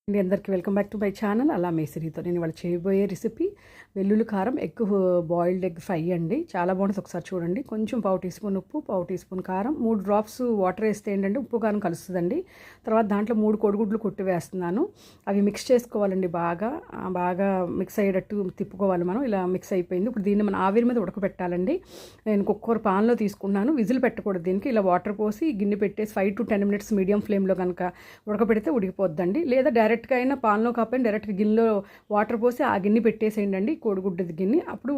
అండి అందరికీ welcome back to my channel అలా మేసిరితో నేను ఇవాళ చేయబోయే రెసిపీ వెల్లుల్లి కారం బాయిల్డ్ ఎగ్ ఫ్రై అండి. చాలా బాగుంటుంది, ఒకసారి చూడండి. కొంచెం పావు టీ స్పూన్ ఉప్పు, పావు టీ స్పూన్ కారం, 3 డ్రాప్స్ వాటర్ వేస్తే ఏంటంటే ఉప్పు కారం కలుస్తుందండి. తర్వాత దాంట్లో 3 కోడిగుడ్లు కొట్టి వేస్తున్నాను. అవి మిక్స్ చేసుకోవాలండి, బాగా మిక్స్ అయ్యేటట్టు తిప్పుకోవాలి మనం. ఇలా మిక్స్ అయిపోయింది. ఇప్పుడు దీన్ని మనం ఆవిరి మీద ఉడకబెట్టాలండి. నేను కుక్కర్ పాన్లో తీసుకున్నాను, విజిల్ పెట్టకూడదు దీనికి. ఇలా వాటర్ పోసి గిన్నె పెట్టేసి 5 to 10 minutes మీడియం ఫ్లేమ్లో కనుక ఉడకబెడితే ఉడికిపోద్దండి. లేదా డైరెక్ట్గా అయినా పాన్లో కాకపోయినా డైరెక్ట్గా గిన్నెలో వాటర్ పోసి ఆ గిన్నె పెట్టేసేయండి అండి, కోడిగుడ్డది గిన్నె. అప్పుడు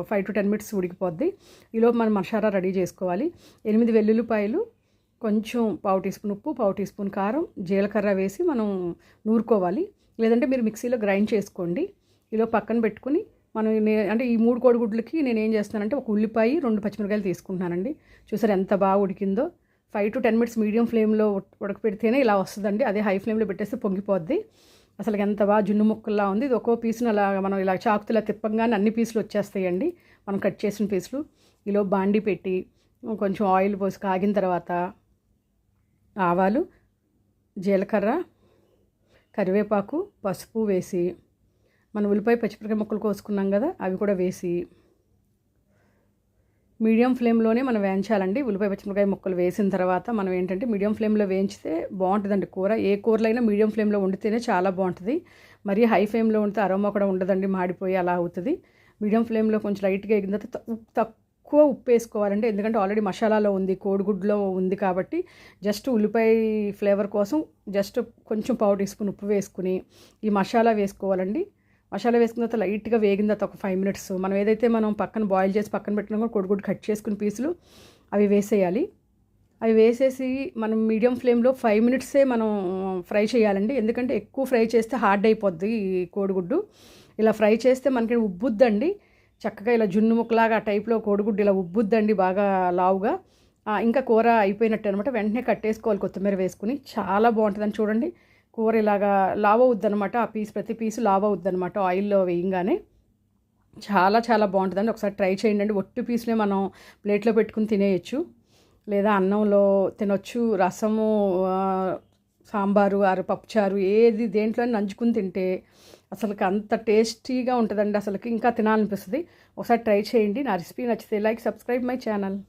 5 to 10 minutes ఉడికిపోద్ది. ఈలోపు మనం మసాలా రెడీ చేసుకోవాలి. 8 వెల్లుల్లిపాయలు, కొంచెం పావు టీ స్పూన్ ఉప్పు, పావు టీ స్పూన్ కారం, జీలకర్ర వేసి మనం నూరుకోవాలి. లేదంటే మీరు మిక్సీలో గ్రైండ్ చేసుకోండి. ఈలో పక్కన పెట్టుకుని మనం అంటే ఈ 3 కోడిగుడ్లకి నేను ఏం చేస్తున్నానంటే ఒక ఉల్లిపాయ, 2 పచ్చిమిరకాయలు తీసుకుంటున్నానండి. చూసారు ఎంత బాగా ఉడికిందో. 5 to 10 minutes మీడియం ఫ్లేమ్లో ఉడకపెడితేనే ఇలా వస్తుందండి. అదే హై ఫ్లేమ్లో పెట్టేస్తే పొంగిపోద్ది. అసలు ఎంత బాగా జున్ను ముక్కల్లా ఉంది. ఇది ఒక్కో పీసును అలా మనం ఇలా చాకుతో ఇలా తిప్పంగానే అన్ని పీసులు వచ్చేస్తాయండి, మనం కట్ చేసిన పీసులు. ఈలో బాండి పెట్టి కొంచెం ఆయిల్ పోసి కాగిన తర్వాత ఆవాలు, జీలకర్ర, కరివేపాకు, పసుపు వేసి మనం ఉల్లిపాయ పచ్చిమిరపకాయ ముక్కలు కోసుకున్నాం కదా, అవి కూడా వేసి మీడియం ఫ్లేమ్లోనే మనం వేయించాలండి. ఉల్లిపాయ పచ్చిమిరపకాయ ముక్కలు వేసిన తర్వాత మనం ఏంటంటే మీడియం ఫ్లేమ్లో వేయించితే బాగుంటుందండి కూర. ఏ కూరలో అయినా మీడియం ఫ్లేమ్లో వండితేనే చాలా బాగుంటుంది. మరీ హై ఫ్లేమ్లో వండితే అరోమా కూడా ఉండదండి, మాడిపోయి అలా అవుతుంది. మీడియం ఫ్లేమ్లో కొంచెం లైట్గా ఎగిన తర్వాత తక్కువ ఉప్పు వేసుకోవాలండి. ఎందుకంటే ఆల్రెడీ మసాలాలో ఉంది, కోడిగుడ్లో ఉంది కాబట్టి జస్ట్ ఉల్లిపాయ ఫ్లేవర్ కోసం జస్ట్ కొంచెం పావు టీ స్పూన్ ఉప్పు వేసుకుని ఈ మసాలా వేసుకోవాలండి. మసాలా వేసుకున్న తర్వాత లైట్గా వేగిన తర్వాత ఒక 5 minutes మనం ఏదైతే మనం పక్కన బాయిల్ చేసి పక్కన పెట్టినా కూడా కోడిగుడ్డు కట్ చేసుకుని పీసులు అవి వేసేయాలి. అవి వేసేసి మనం మీడియం ఫ్లేమ్లో 5 minutes మనం ఫ్రై చేయాలండి. ఎందుకంటే ఎక్కువ ఫ్రై చేస్తే హార్డ్ అయిపోద్ది ఈ కోడిగుడ్డు. ఇలా ఫ్రై చేస్తే మనకి ఉబ్బుద్దండి చక్కగా, ఇలా జున్ను ముక్కలాగా ఆ టైప్లో కోడిగుడ్డు ఇలా ఉబ్బుద్దండి బాగా లావుగా. ఇంకా కూర అయిపోయినట్టు అనమాట. వెంటనే కట్టేసుకోవాలి కొత్తిమీర వేసుకుని. చాలా బాగుంటుందని చూడండి. కూర ఇలాగా లావ్ అవుద్ది అనమాట. ఆ ప్రతి పీసు లావ్ అవుద్ది అనమాట ఆయిల్లో వేయంగానే. చాలా చాలా బాగుంటుందండి, ఒకసారి ట్రై చేయండి అండి. ఒట్టి పీసులే మనం ప్లేట్లో పెట్టుకుని తినేయచ్చు, లేదా అన్నంలో తినొచ్చు. రసము, సాంబారు, పప్పుచారు ఏది దేంట్లో నంచుకుని తింటే అసలుకి అంత టేస్టీగా ఉంటుందండి. అసలుకి ఇంకా తినాలనిపిస్తుంది. ఒకసారి ట్రై చేయండి. నా రెసిపీ నచ్చితే లైక్, సబ్స్క్రైబ్ మై ఛానల్.